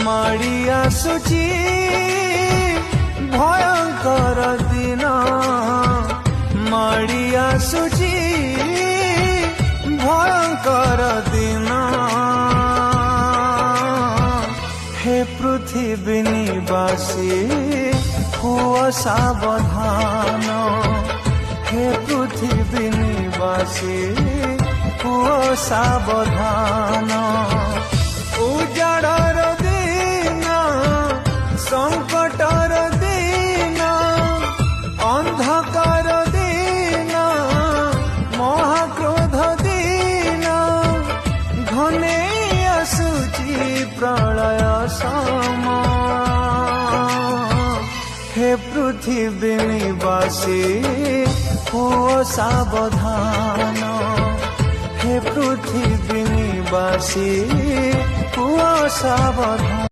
माड़ी आसुची भयंकर दिन माड़ी आसुची भयंकर दिन हे पृथ्वी निवासी हुआ सावधान हे पृथ्वी निवासी हुआ सावधान उजाड़र दिन संकटर दिन अंधकार दिन महाक्रोध दिन घने आसुची प्रलय समय हे पृथ्वी निवासी हुआ सावधान हे पृथ्वी निवासी हुआ सावधान।